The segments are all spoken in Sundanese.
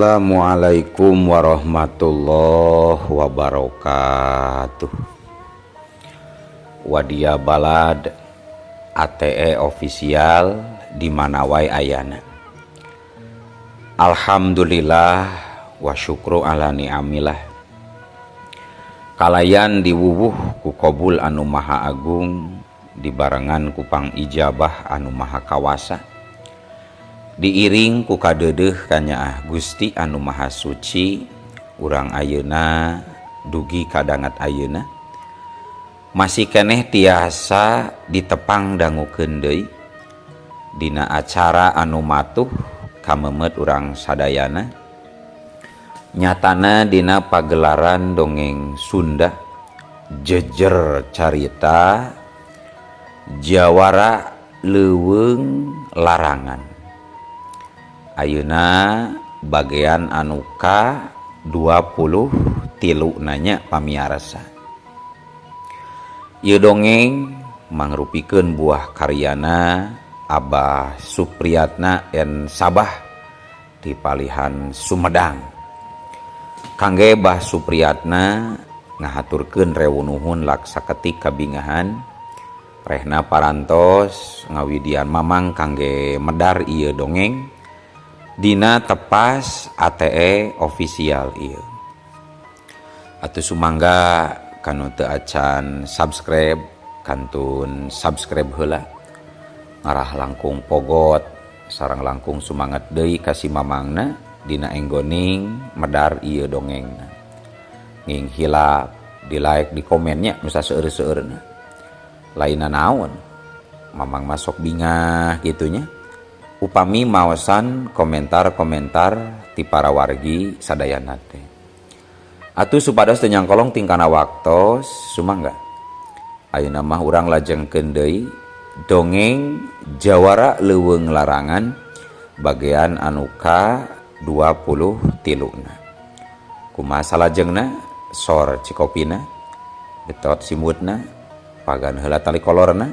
Assalamualaikum warahmatullahi wabarakatuh. Wadia balad ATE official di mana wae ayana. Alhamdulillah wa syukru ala ni'amillah. Kalayan diwuwuh ku qabul anu maha agung, dibarengan ku pang ijabah anu maha kawasa. Diiring ku kadeudeuh kanyaah Gusti anu maha suci, urang ayeuna dugi kadangat ayeuna masih keneh tiasa ditepang dangukeun deui dina acara anu matuh kamemet urang sadayana, nyatana dina pagelaran dongeng Sunda jejer carita Jawara Leuweung Larangan. Ayeuna bagian anu ka-23 nanya pamiarsa. Ieu dongeng mangrupikeun buah karyana Abah Supriyatna en Sabah di Palihan Sumedang. Kangge Bah Supriyatna ngahaturkeun rewunuhun laksaketik kabingahan, rehna parantos ngawidian mamang kangge medar ieu dongeng dina tepas ATE official ieu. Atuh sumangga kanu teu acan subscribe kantun subscribe heula, ngarah langkung pogot sareng langkung sumanget deui ka si mamangna dina enggoning medar ieu dongengna. Nging hilap di like di komennya nu saseueur-seueurna. Lainna naon? Mamang masuk bingah gitunya. Upami maosan komentar-komentar ti para wargi sadayana teh. Atuh supados teu nyangkolong tingkana waktos sumangga. Ayeuna mah urang lajengkeun deui dongeng Jawara Leuweung Larangan bagian anu ka-23. Kumaha salajengna sor cikopina, betot simutna, pagan heula tali kolorna,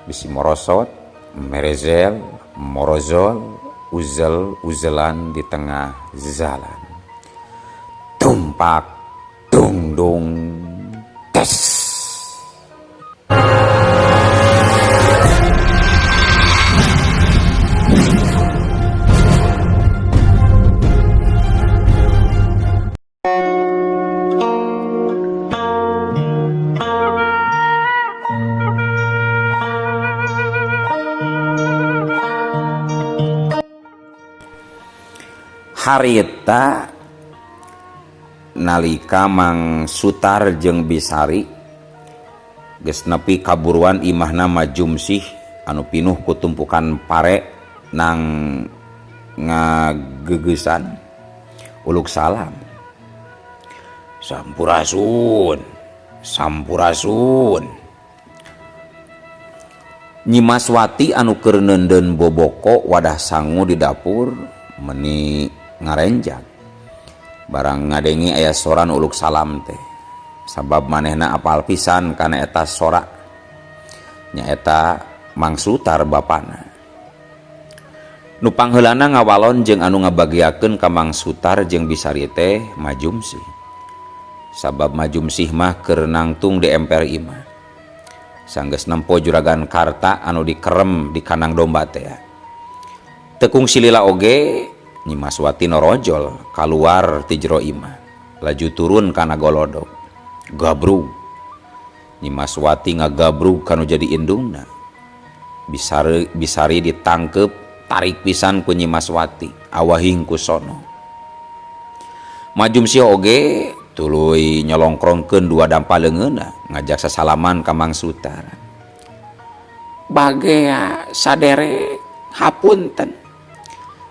bisi morosot, merezel, morozol, uzel-uzelan di tengah jalan. Tumpak, dung-dung, tes. Harita nalika Mang Sutar jeung Bisari geus nepi kaburuan imahna Majumsih anu pinuh ku tumpukan pare nang ngageugesan uluk salam. Sampurasun, sampurasun. Nyimaswati anu keur neundeun boboko wadah sangu di dapur meuni ngarenjak barang ngadengi aya soran uluk salam teh, sabab manehna apal pisan kana eta sora nyaeta Mang Sutar bapana. Nu pangheulana ngawalon jeung anu ngabagiakeun ka Mang Sutar jeung Bisari teh Majumsih, sabab Majumsih mah keur nangtung di emper imah sanggeus nempo juragan karta anu dikerem di kandang domba teh. Tekung silila oge Nyimaswati norojol kaluar ti jero imah, laju turun kana golodog, gabrug. Nyimaswati ngagabrug kanu jadi indungna. Bisari ditangkep, tarik pisan ku Nyimaswati, awahing ku sono. Majumsih oge tuluy nyolongkrongkeun dua dampaleungeunna, ngajak sasalaman ka Mang Sutar. Bagea sadere hapunten.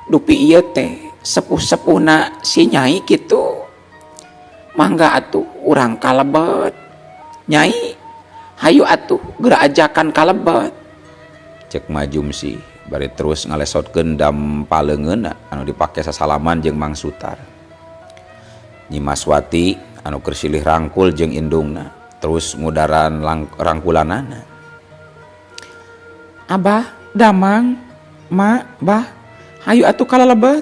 Dupi ieu teh sepuh-sepuhna si Nyai kitu. Mangga atuh urang kalebet. Nyai, hayu atuh geura ajakan kalebet. Cek Majumsih bari terus ngalesotkeun dampaleungeunna anu dipake sasalaman jeung Mang Sutar. Nyimaswati anu keur silih rangkul jeung indungna terus ngudaran rangkulanana. Abah, Damang, Ma, Bah, hayu atuh kalalebet.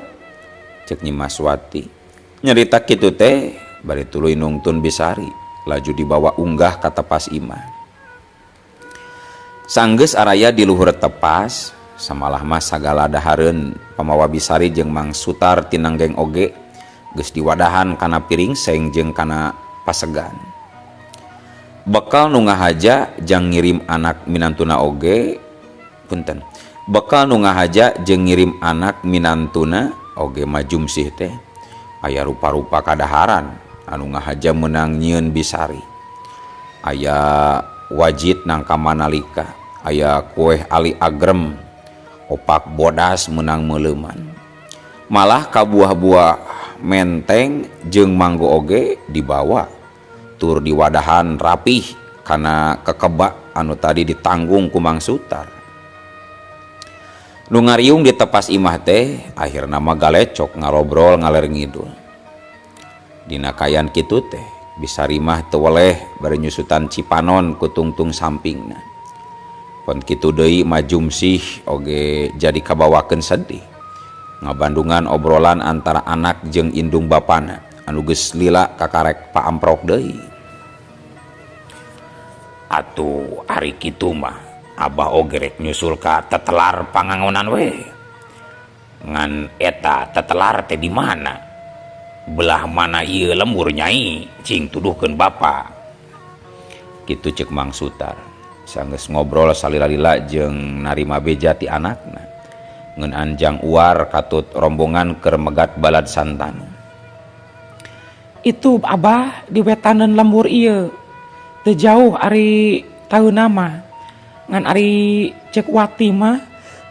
cek Nyi Maswati. Nyarita kitu teh bari tuluy nungtun Bisari laju dibawa unggah ka tepas imah. Sanggeus araya di luhur tepas samalah mah sagala dahareun pamawa Bisari jeung Mang Sutar tinanggeng oge geus diwadahan kana piring seng jeung kana pasegan. Bekal nu ngahaja jang ngirim anak minantuna oge punten. Bekal nu ngahaja jeung ngirim anak minantuna oge majumsih teh aya rupa-rupa kadaharan anu ngahaja meunang nyieun Bisari. Aya wajit nangka manalika, aya kueh ali agrem, opak bodas meunang meuleuman. Malah ka buah-buah menteng jeung manggo oge dibawa tur diwadahan rapih kana kekeba anu tadi ditanggung ku Mang Sutar. Nu ngariung di tepas imah teh akhirna mah galecok ngarobrol ngaler ngidul. Dina kayan kitu teh Bisari mah teu weleh bari nyusutan Cipanon ku tungtung sampingna. Pon kitu deui majumsih oge jadi kabawakeun sedih. Ngabandungan obrolan antara anak jeung indung bapana anu geus lila kakarek paamprok deui. Atuh ari kitu mah Abah oge rek nyusul ka tetelar pangangonan we. Ngan eta tetelar teh di mana? Belah mana ieu lembur Nyai cing tuduhkeun bapa. Kitu ceuk Mang Sutar. Sanggeus ngobrol salila-lila jeung narima beja ti anakna. Ngeun anjang uar katut rombongan keur megat balad Santanu. Itu Abah di wetaneun lembur ieu. Teu jauh ari taeuna mah. Ngan ari cek Wati mah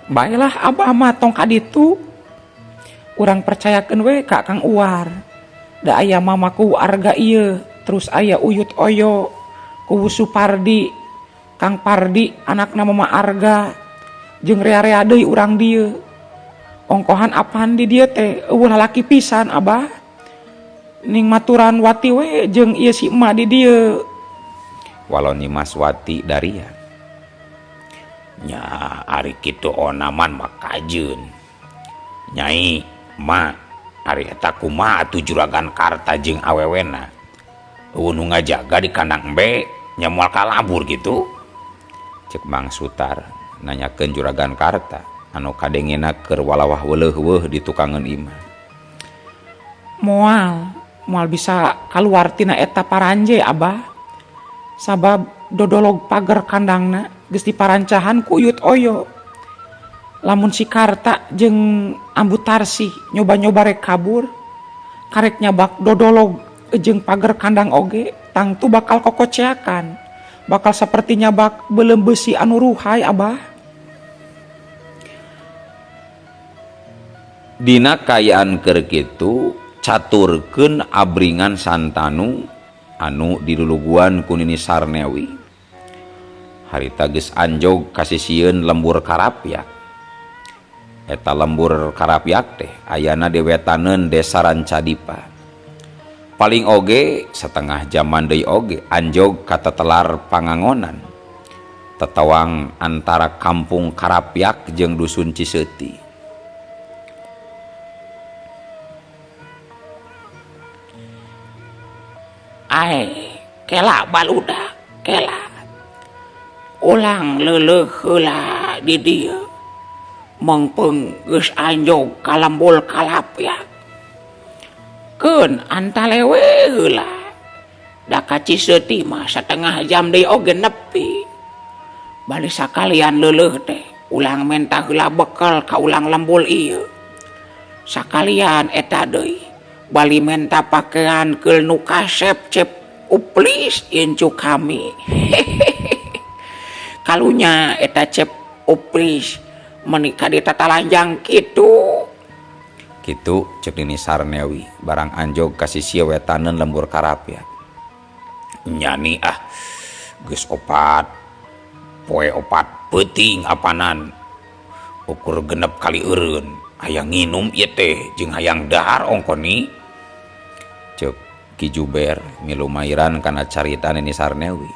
baelah Abah mah tong ka ditu. Urang percayakeun we ka Kang Uar. Da aya mamaku arga ieu, terus aya Uyut Oyo, ku Supardi, Kang Pardi anakna Mama Arga, jeung rea-rea deui urang dieu. Ongkohan apaan di dieu teh eueuh lalaki pisan Abah. Ning maturan Wati we jeung ieu si emak di dieu. Walau Nyi Maswati daria. Nya ari kitu onaman mah kajeun. Nyai, ma ari eta kumaha atuh Juragan Karta jeung awewena? Eueuh nu ngajaga di kandang embe nya moal kalabur gitu? Cek Mang Sutar nanyakeun Juragan Karta anu kadengena keur walawah weuleuh-weuh di tukangeun imah. Moal bisa kaluar tina eta paranje Abah. Sabab dodolog pager kandangna geus diparancahan ku Uyut Oyo. Lamun si Karta jeung Ambu Tarsih nyoba-nyoba rek kabur, karek nyabak dodolog jeung pager kandang oge, tangtu bakal kokoceakan. Bakal saperti nyabak beuleum besi anu ruhay Abah. Dina kayaan keur kitu caturkeun abringan Santanu anu diluluguan ku Nini Sarnewi. Harita geus anjog kasisieun lembur Karapyak. Eta lembur Karapyak teh ayana di wetaneun Desa Rancadipa. Paling oge setengah jaman deui oge anjog ka tetelar Pangangonan. Tetawang antara kampung Karapyak jeung dusun Ciseuti. Kela baludak, kela. Ulang leuleuh heula di dieu. Mengpeung geus anjog ka lembur Karapyak. Keun antalewe heula. Da ka Ciseuti mah satengah jam deui oge nepi. Bari sakalian leuleuh teh ulang menta heula bekal ka ulang lembur ieu. Sakalian eta deui bali menta pakaian keul nu kasep-cep uplis incu kami. Kalunya eta cep uplis menikah di tatalanjang kitu. Kitu cek Nini Sarnewi barang anjog kasih wetaneun lembur Karapyak. Nyani geus opat poe opat peuting apanan ukur genep kali eureun aya nginum ieu teh jeung hayang dahar ongkoni. Cek Ki Juber milu mairan kana carita Nini Sarnewi.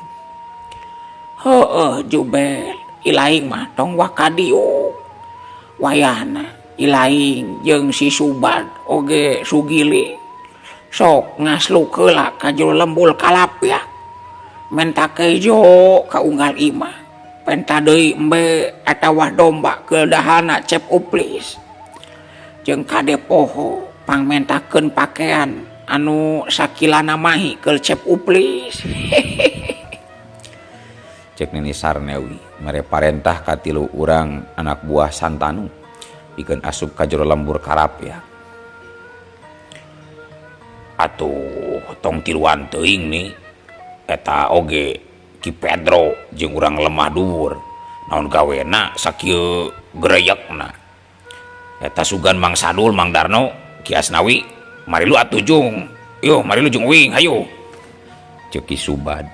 Heueuh Juber, ilaing mah tong wakadiu. Wayahna Ilaing jeung si Subad oge sugili sok ngaslu keula ka jero lembul kalapya menta kejo ka unggal imah penta deui embe atawa domba ke dahana cep uplis jeung kade poho pangmentakeun pakaian anu sakilana mahi ke cep uplis. Cek Nini Sarnewi mere parentah ka 3 urang anak buah Santanu pikeun asup ka jero lembur karapya. Atuh tong tiluan teuing nih eta oge Ki Pedro jeung urang lemah dhuwur naon gawena sakieu greyekna eta sugan Mang Sadul Mang Darno Ki Asnawi mari lu atuh jung yo mari lu jung uing hayu ceuk Ki Subad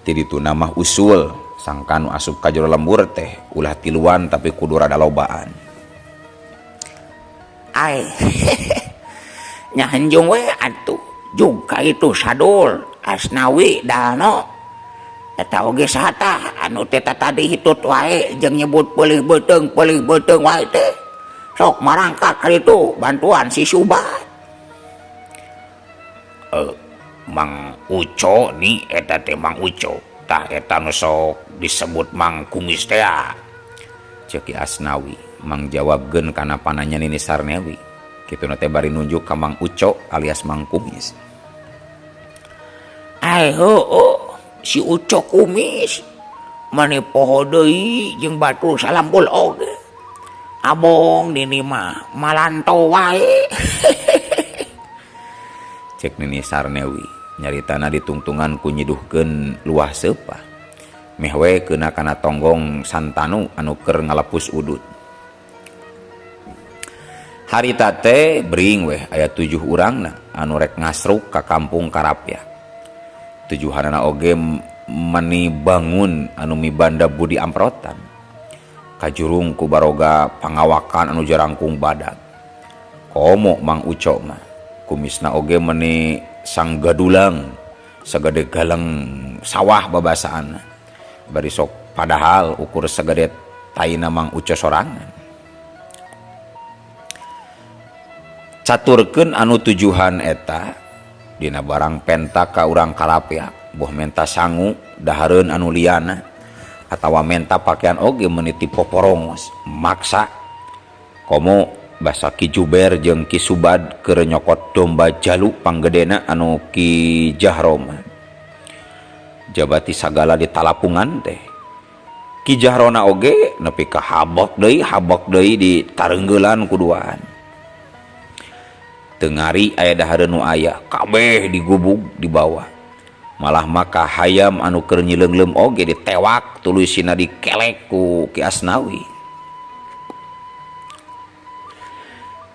ti ditu namah usul sangkan asup ka jero lembur teh ulah tiluan tapi kudu rada lobaan. Ai nyahanjung we atuh juga itu Sadul Asnawi Darno eta oge sahata anu teh tadi hitut wae jeung nyebut peulih beuteung wae teh sok marangkat ka ditu bantuan si Subad. Mang Uco nih eta teh Mang Uco tah eta nu sok disebut Mang Kumis teh ceuk Ki Asnawi Mang jawabkeun kana pananya Nini Sarnewi kituna teh bari nunjuk ka Mang Uco alias Mang Kumis. Ai si Uco Kumis mani poho deui jeung batu salambul oge abong nini mah malanto wae. Cek Nini Sarnewi nyaritana ditungtungan ku nyiduhkeun luah seupah meh we keuna kana tonggong Santanu anu keur ngalepus udut. Harita teh bring weh aya 7 urangna anu rek ngasruk ka kampung Karapya. Tujuhanna oge meni bangun anu mibanda budi amprotan kajurung ku baroga pangawakan anu jarangkung badag. Komo Mang Uco mah kumisna oge meni sang gadulang sagede galeng sawah babasaan bari sok padahal ukur sagede taina Mang Uco sorangan. Caturkeun anu tujuhan eta dina barang penta ka urang Karapya boh menta sangu dahareun anu liana atawa menta pakaian oge meniti poporongos maksa komo basa Ki Juber jeung Ki Subad keur nyokot domba jalu panggedena anu Ki Jahrom jabati sagala ditalapungan teh Ki Jahrona oge nepi ka habok deui ditareunggelan kuduaan. Tengari aya dahareun nu aya kabeh digubug di bawah malah maka hayam anu keur nyileunglem oge ditewak tuluy sina dikelek ku Ki Asnawi.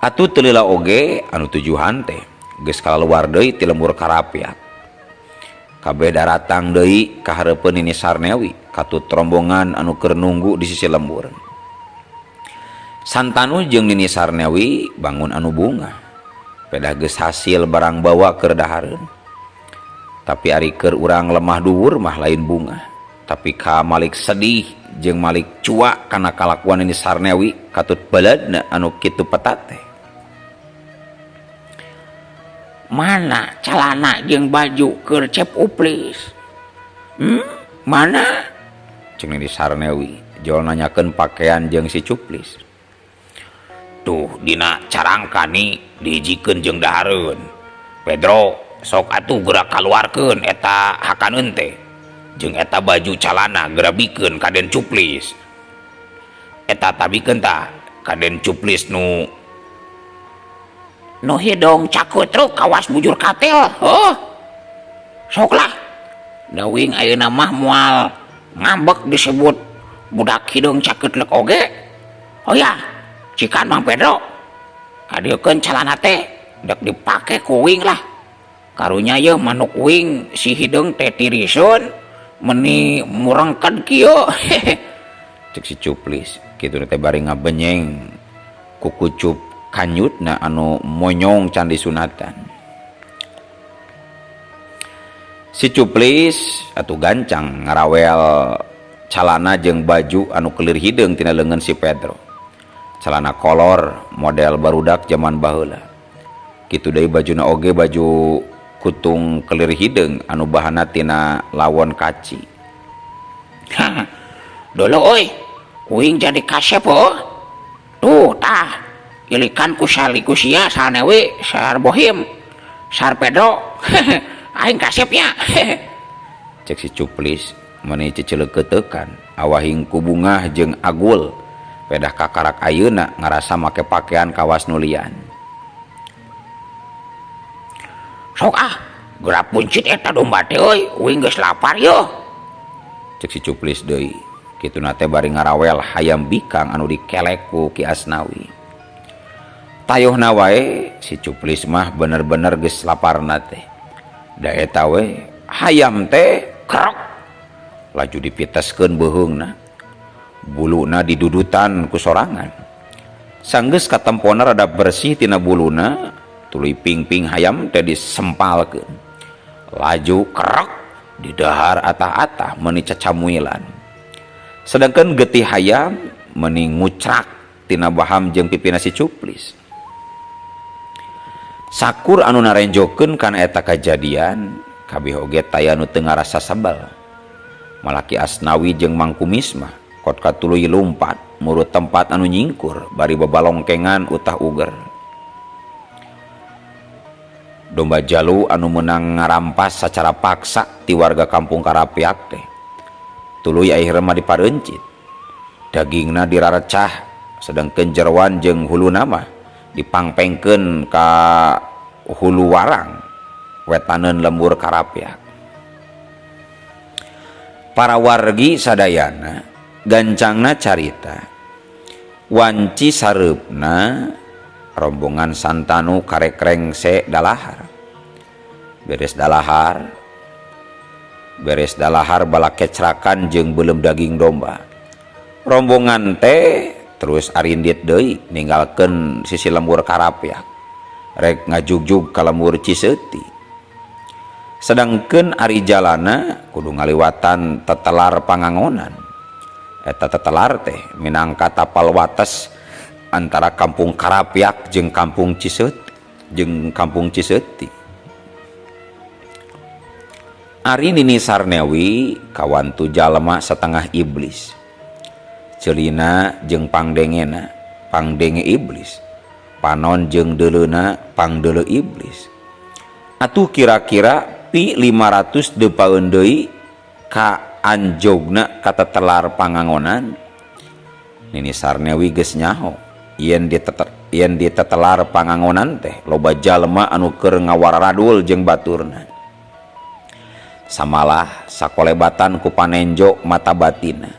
Atuh teu lila oge anu tujuhan teh geus kalaluar deui ti lembur Karapya kabeh daratang deui ka hareupeun Nini Sarnewi katut rombongan anu keur nunggu di sisi lembur. Santanu jeung Nini Sarnewi bangun anu bunga pedah geus hasil barang bawa keur dahareun tapi ari keur urang lemah dhuwur mah lain bunga tapi ka Malik sedih jeung Malik cuak kana kalakuan Nini Sarnewi katut baladna anu kitu petat teh. Mana calana jeung baju keur cep uplis? Mana? Ceng Nini Sarnewi jol nanyakeun pakaian jeung si Cuplis. Tuh dina carangka nih dihijikeun jeung dahareun. Pedro sok atuh geura kaluarkeun eta hakaneun teh. Jeung eta baju calana geura bikeun ka Den Cuplis. Eta tabikeun tah ka Den Cuplis nu hidung cakutruk kawas bujur katel. Soklah dawing ayeuna mah moal ngambek disebut budak hidung cakutruk oge. Oh ya cikan Mang Pedro kadeukeun calana teh dek dipake ku uing lah karunya ye manuk uing si hidung teh tiriseun meni murengkeun kieu. Cek si Cuplis kitu teh bari ngabenyeng ku kucup kanyutna anu monyong can disunatan. Si Cuplis atuh gancang ngarawel calana jeung baju anu kelir hideung tina leungeun si Pedro celana kolor model barudak zaman baheula. Kitu deui bajuna oge baju kutung kelir hideung anu bahanna tina lawon kaci. Dulu uing jadi kasep tuh tah ilikan ku sia sanewi sar bohim sar pedro aing kasepnya. Cek si Cuplis meuni ciceleuk keutekan awahing ku bungah jeung agul pedah kakarak ayeuna ngarasa make pakaian kawas nulian. Sok geura puncit eta domba teh uing geus lapar yo. Cek si Cuplis deui kituna teh bari ngarawel hayam bikang anu dikelek ku Ki Asnawi. Tayuhna wae si Cuplis mah bener-bener geus laparna teh. Da eta we hayam teh krok laju dipiteskeun beuheungna. Buluna didudutan ku sorangan. Sanggeus katempona rada bersih tina buluna, tuluy ping-ping hayam teh disempalkeun. Laju krok di dahar atah-atah meuni cacamuilan. Sedangkan getih hayam meuni ngucrak tina baham jeung pipina si Cuplis. Sakur anu narenjokeun kana eta kajadian kabeh oge taya nu teu ngarasa sebel. Malaki Asnawi jeung Mang Kumis mah kot katuluy lumpat murut tempat anu nyingkur bari babalongkengan utah uger. Domba jalu anu menang ngarampas secara paksa ti warga kampung Karapiak teh tuluy akhirna dipareuncit. Dagingna dirarecah sedangkeun jeroan jeung huluna mah dipangpengkeun ka hulu warang wetaneun lembur Karapiak. Para wargi sadayana gancangna carita wanci sareupna rombongan santanu karek rengse dalahar. Beres dalahar bala kecrakan jeung belum daging domba. Rombongan teh terus arindit deui ninggalkeun sisi lembur Karapiak rek ngajugjug ka lembur Ciseuti. Sedangkeun ari jalana kudu ngaliwatan tetelar Pangangonan. Eta tetelar teh minangka tapal wates antara kampung Karapiak jeung kampung Ciseuti. Ari Nini Sarnewi kawan tu jalma setengah iblis. Ceulina jeung pangdengena pangdenge iblis. Panon jeung deuleuna pangdeuleu iblis. Atuh kira-kira pi 500 depaeun deui ka anjogna ka tetelar Pangangonan. Nini Sarnewi geus nyaho yen di tetelar Pangangonan teh loba jalma anu keur ngawaradul jeung baturna. Samalah sakolebatan ku panenjo mata batina.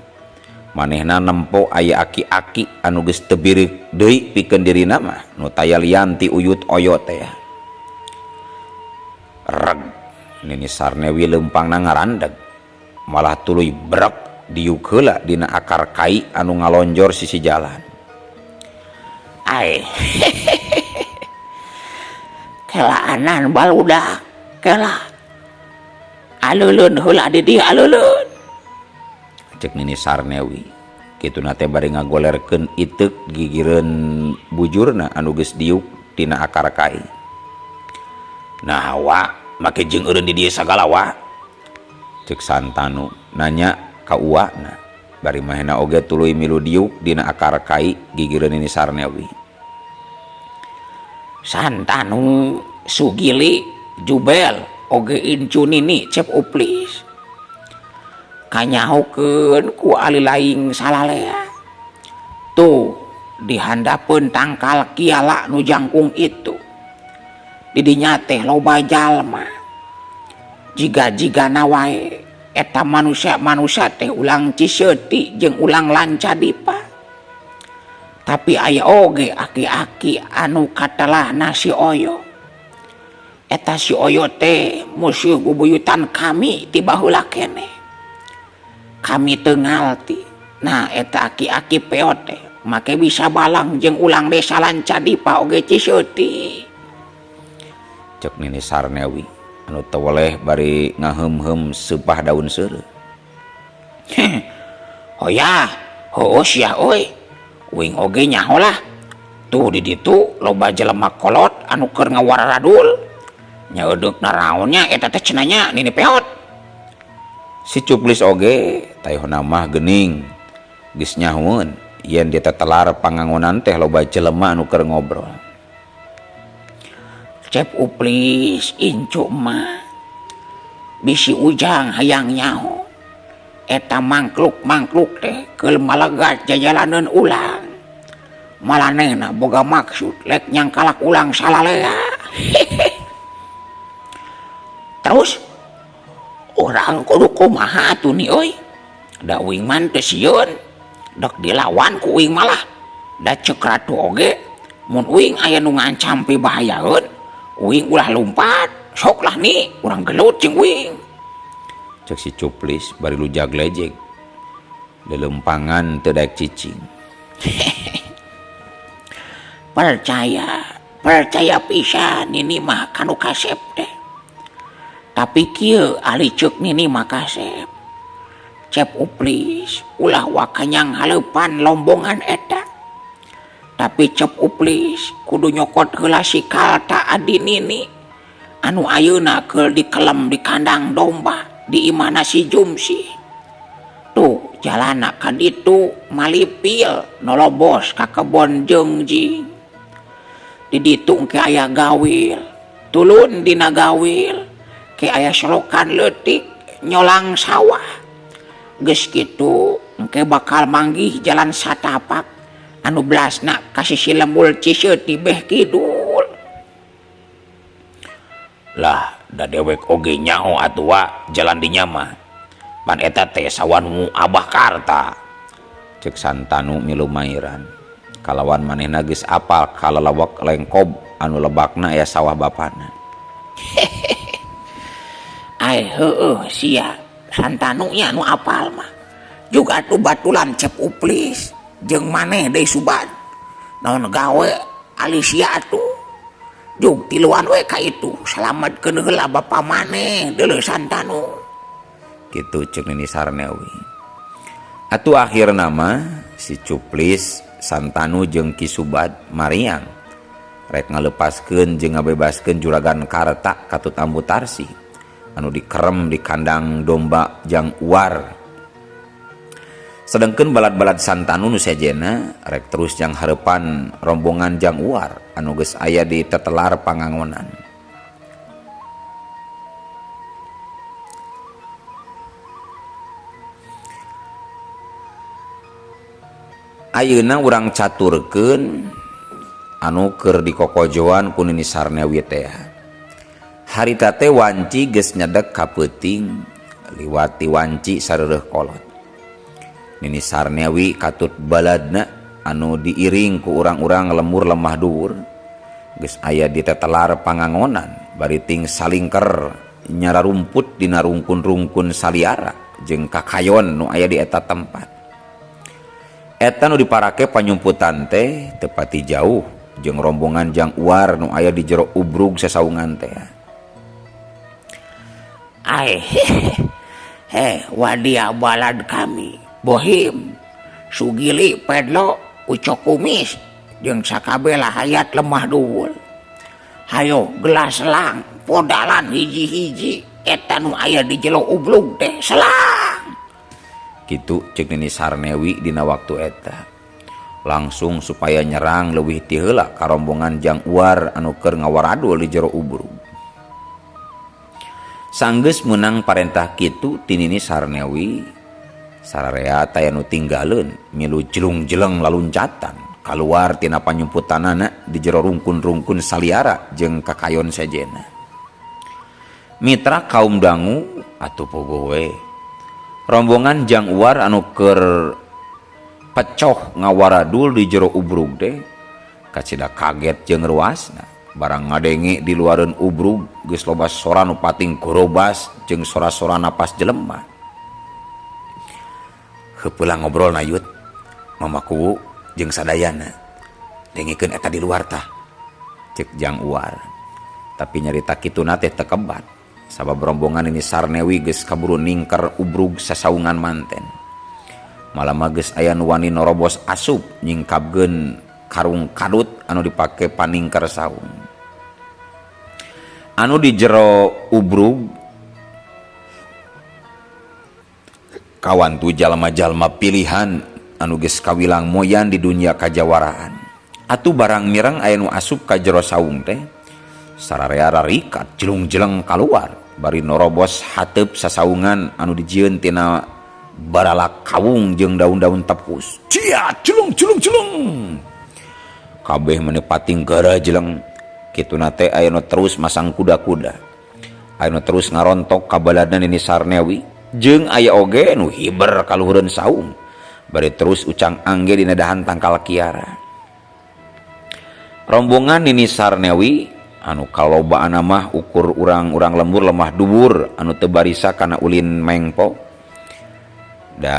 Manehna nempo aya aki-aki anu geus teu bireuk deui pikeun dirina mah nu taya lian ti uyut oyot teh. Reg Nini Sarnewi leumpangna ngarandeg malah tuluy brek diuk heula dina akar kai anu ngalonjor sisi jalan. Ai kelaanan baludak kela aleuleun heula di dieu aleuleun. Cek Nini Sarnewi kituna teh bari ngagolerkeun iteuk gigireun bujurna anu geus diuk tina akar kai. Nah wa make jeung eureun di dieu sagala wa. Cek Santanu nanya ka uwana bari mahena oge tuluy milu diuk dina akar kai gigireun Nini Sarnewi. Santanu Sugili Jubel oge incu Nini cep uplis kanyahokeun ku ali laing salalea tuh dihandapeun tangkal kiala nu jangkung itu di dinya teh loba jalma jiga-jigana wae eta manusia teh ulang Ciseuti jeung ulang Lancadipa. Tapi aya oge aki-aki anu katelahna si Oyo. Eta si Oyo teh musuh bubuyutan kami ti baheula keneh. Kami teu ngalti. Nah eta aki-aki peot teh make bisa balang jeung ulang desa Lancadipa oge Ciseuti. Cek Nini Sarnewi anu teu weleh bari ngaheum-heum seupah daun seureu. Oh ya, hoos ya oi. Uing oge nyaho lah. Tuh di ditu loba jelema kolot anu keur ngawaradul. Nya eudeup naraonnya eta teh cenanya nini peot. Si Cuplis oge tayona mah geuning geus nyahoeun yen dia telar pangangonan teh loba jelema anu keur ngobrol. Cep Uplis incu mah bisi ujang hayang nyaho eta mangkluk teh keur malagat jajalaneun ulang. Malanehna boga maksud lek nyangkalak ulang salalea. Terus orang kudu kumaha atuh ni euy. Da uing man teu sieun dek dilawan ku uing malah da ceuk ratu oge mun uing aya nu ngancam pibahayaeun uing ulah lumpat sok lah nih urang gelut jeung uing. Cek si Cuplis bari lujag lejeg lelempangan teu daek cicing. Percaya pisan nini mah kanu kasep teh. Tapi kieu ali ceuk nini mah kasep. Cep Uplis ulah wakanyang haleupan lombongan eta. Tapi Cep Uplis kudu nyokot heula si kalta adi nini anu ayeuna keur dikelem di kandang domba di imana si Jumsi. Tuh jalana ka ditu malipil nolobos ka kebon jeungjing. Di ditu engke aya gawil, tulun dina gawil ke aya solokan leutik nyolang sawah. Geus kitu engke bakal manggih jalan satapak anu belasna ka sisi lembul Ciseuti beh kidul. Lah da dewek oge nyaho atuh jalan dinya mah. Pan eta teh sawanmu Abah Karta. Cek Santanu milu mairan. Kalawan manehna geus apal kalalawak lengkob anu lebakna aya sawah bapana. Ai heueuh sia Santanu nya anu apal mah. Juga tuh batulan Cep Uplis jeung maneh deui Subad. Naon gawe Alicia atuh. Jug tiluan we ka itu salametkeun heula bapa maneh deuleu Santanu. Kitu ceuk Nini Sarnewi. Atuh akhirna mah si Cuplis Santanu jeung Ki Subad mariang rek ngalepaskeun jeung ngabebaskeun Juragan Karta Katut Ambu Tarsi anu dikerem di kandang domba Jang Uar. Sedengkeun balad-balad Santanu nu sajena rek terus jang hareupan rombongan Jang Uar anu geus aya di tetelar pangangonan. Ayeuna urang caturkeun anu keur dikokojoan ku Nini Sarnewi teh. Harita teh wanci geus nyedek ka peuting liwati wanci sareureuk kolot. Nini Sarnewi katut baladna anu diiring ku urang-urang lemur lemah dhuwur geus aya di tetelar pangangonan bari ting salingker nyara rumput dina rungkun-rungkun saliara jeung kakayon nu aya di eta tempat. Eta nu diparake panyumputan teh tepati jauh jeung rombongan Jang Uar nu aya di jero ubrug sasaungan teh. Ai wadia balad kami Bohim Sugili Pedlo Ucok Kumis jeung sakabeh hayat lemah dhuwur. Hayo gelas selang podalan hiji-hiji eta nu aya di jero ubrug teh selang. Kitu ceuk Nini Sarnewi dina waktu eta. Langsung supaya nyerang leuwih ti heula ka rombongan Jang Uar anu keur ngawaradul di jero ubrug. Sanggeus meunang parentah kitu ti Nini Sarnewi, sararea taya nu tinggaleun milu jelung-jeleng laluncatan kaluar tina panyumputanana di jero rungkun-rungkun saliara jeung kakayon sajena. Mitra kaum dangu atuh pogo we. Rombongan Jang Uar anu keur pecoh ngawaradul di jero ubrug teh kacida kaget jeung ruasna barang ngadenge di luareun ubrug geus loba sora nu pating gorobas jeung sora-sora napas jelema. Heupeula ngobrol na Yut mamaku jeung sadayana dengikeun eta di luar tah cek Jang Uar. Tapi nyarita kituna teh teu kebat sabab rombongan Nini Sarnewi geus kaburu ningker ubrug sasaungan manten. malah mages aya nu wani norobos asup nyingkapkeun karung kadut anu dipake paningker saung. Anu di jero ubrug kawan tu jalma-jalma pilihan anu geus kawilang moyan di dunia kajawaraan. Atuh barang mireng aya nu asup ka jero saung teh sararea rarikat jelung-jeleng kaluar bari norobos hateup sasaungan anu dijieun tina baralak kawung jeung daun-daun tepus. Cia jelung. Kabeh menepating gara jeleng kituna teh aya nu terus masang kuda-kuda. Aya nu terus ngarontok ka baladna Nini Sarnewi jeung aya oge nu hiber ka luhureun saung bari terus ucang angge dina dahan tangkal kiara. Rombongan Nini Sarnewi anu kalobaan mah ukur urang-urang lembur lemah dhuwur anu teu barisa kana ulin mengpo. Da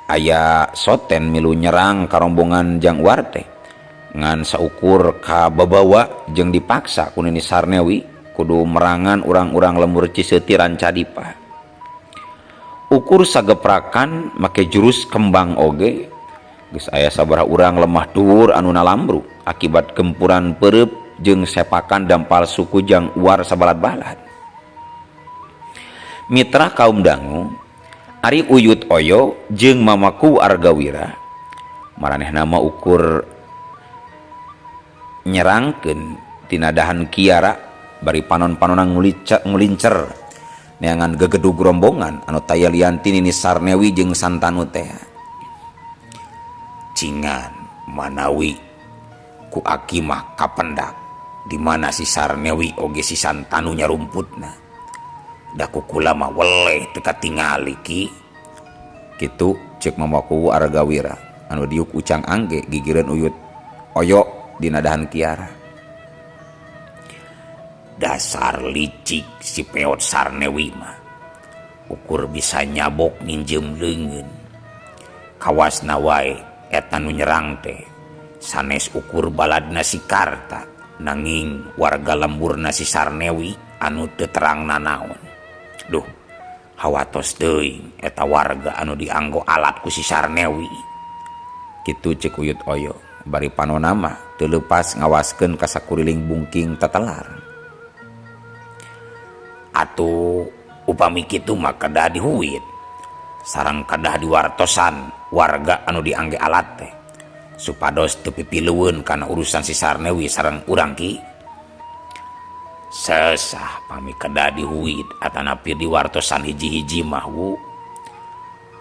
aya soten milu nyerang ka rombongan Jangwar teh ngan saukur ka babawa jeung dipaksa ku Nini Sarnewi kudu merangan urang-urang lembur Ciseuti Rancadipa. Ukur sageprakan make jurus kembang oge geus aya sabaraha urang lemah dhuwur anu nalambruk akibat gempuran peureup jeung sepakan dampal suku Jangwar sabalad-balad. Mitra kaum dangu ari Uyut Oyo jeung Mamaku Argawira maranehna mah ukur nyerangkeun tina dahan kiara bari panon-panonang ngulincer neangan gegedug rombongan anu taya lianti Nini Sarnewi jeung Santanu teh. Cingan manawi ku aki mah kapendak di mana si Sarnewi oge si Santanu nyarumputna da kukula mah weleh teu katingali ki kitu ceuk Mamaku Argawira anu diuk ucang angge gigireun Uyut Oyo dina dahan kiara. Dasar licik si peot Sarnewi mah ukur bisa nyabok ninjem leungeun kawasna wae eta nu nyerang teh sanes ukur baladna si Karta nanging warga lemburna si Sarnewi anu teu terangna naon. Duh hawatos teuing eta warga anu dianggo alat ku si Sarnewi kitu ceuk Uyut Oyo bari panonna mah teu leupas ngawaskeun ka sakuriling bungking tetelar. Atuh upami kitu mah kedah dihuit sareng kedah diwartosan warga anu diangge alat teh supados teu pipilueun kana urusan si Sarnewi sareng urang ki. Sesah pami kedah dihuit atanapi diwartosan hiji-hiji mah wu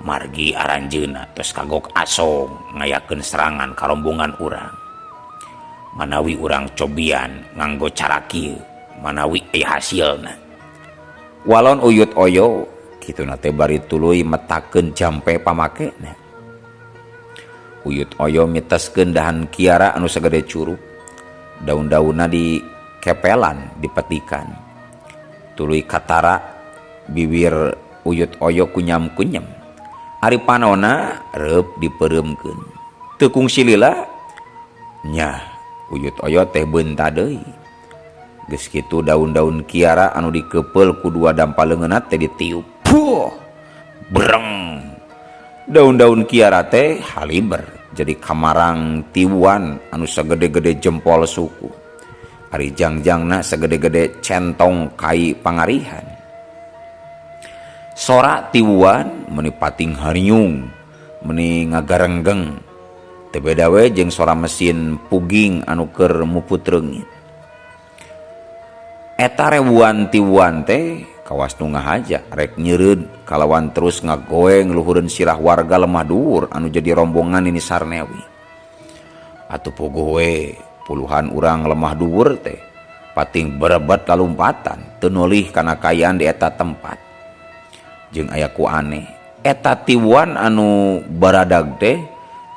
margi aranjeuna tos kagok asong ngayakeun serangan ka rombongan urang. Manawi urang cobian nganggo cara kieu manawi aya hasilna. Walon Uyut Oyo kituna teh bari tuluy metakeun jampe pamakena. Uyut Oyo miteskeun dahan kiara anu sagede curug. Daun-daunna dikepelan dipetikan. Tuluy katara bibir Uyut Oyo kunyam-kunyam. Ari panonna reup dipeureumkeun. Teu kungsi lila nya Uyut Oyo teh beunta deui. Geus kitu daun-daun kiara anu dikeupel ku dua dampaleungeunna teh ditiup. Puh! Breng. Daun-daun kiara teh haliber jadi kamarang tiwuan anu sagede-gede jempol suku. Ari jangjangna sagede-gede centong kai pangarihan. Sora tiwuan meuni pating hariung, meuni ngagarenggeng. Teu beda we jeung sora mesin puging anu keur muput reungit. Eta rewuan tiwuan teh kawas nu ngahaja rek nyeureud kalawan terus ngagoeng luhureun sirah warga lemah dhuwur anu jadi rombongan Nini Sarnewi. Atuh puguh we puluhan urang lemah dhuwur teh pating berebet lalumpatan teu nolih kana kayaan di eta tempat. Jeung aya ku aneh eta tiwuan anu baradag teh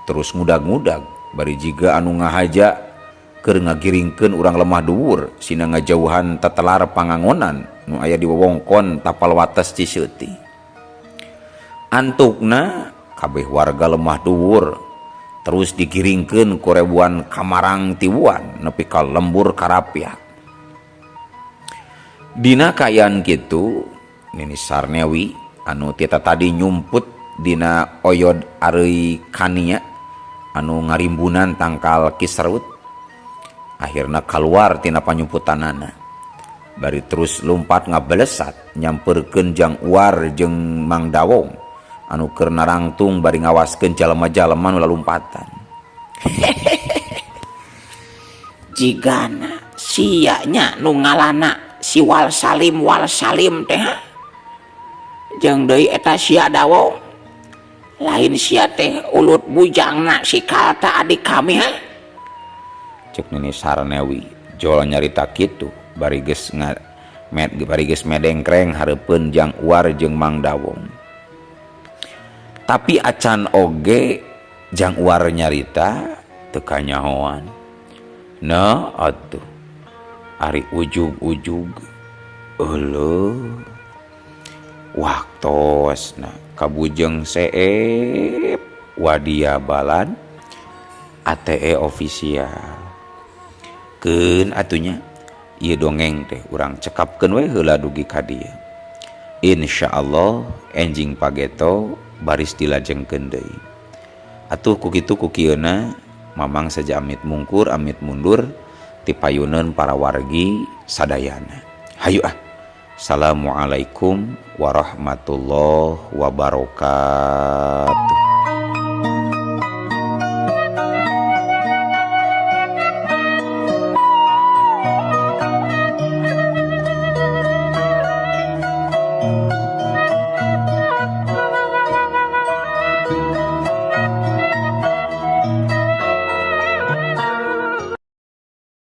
terus ngudag-ngudag bari jiga anu ngahaja keur ngagiringkeun urang lemah dhuwur sina ngajauhan tetelar pangangonan nu aya di wewengkon tapal wates Ciseuti. Antukna kabeh warga lemah dhuwur terus digiringkeun ku rebuan kamarang tiwuan nepi ka lembur Karapiak. Dina kayaan kitu Nini Sarnewi anu tita tadi nyumput dina oyod ari kania anu ngarimbunan tangkal Kisarut. Akhirna keluar tina panyumputanana. Bari terus lompat ngabelesat nyamperkeun Jang Uar jeung Mang Dawong anu keur narangtung bari ngawaskeun jalema-jalema nu lalumpatan. Jigana sianya nu ngalana si Wal Salim teh jeung deui eta sia Dawong lain sia teh ulut bujangna si Kalta adik kami Cek Nini Sarnewi jol nyarita kitu bari geus medengkreng hareupeun Jang Uar jeung Mang Dawong. Tapi acan oge Jang Uar nyarita teu kanyahoan. Nah atuh ari ujug-ujug eueuh waktosna kabujeng seep wadia balan ATE ofisial keun atunya ieu dongeng teh urang cekapkeun we heula dugi ka dieu. Insyaallah enjing pageto baris dilajengkeun deui. Atuh ku kitu ku kieuna mamang saja amit mungkur amit mundur ti payuneun para wargi sadayana. Hayu ah. Assalamualaikum warahmatullahi wabarakatuh.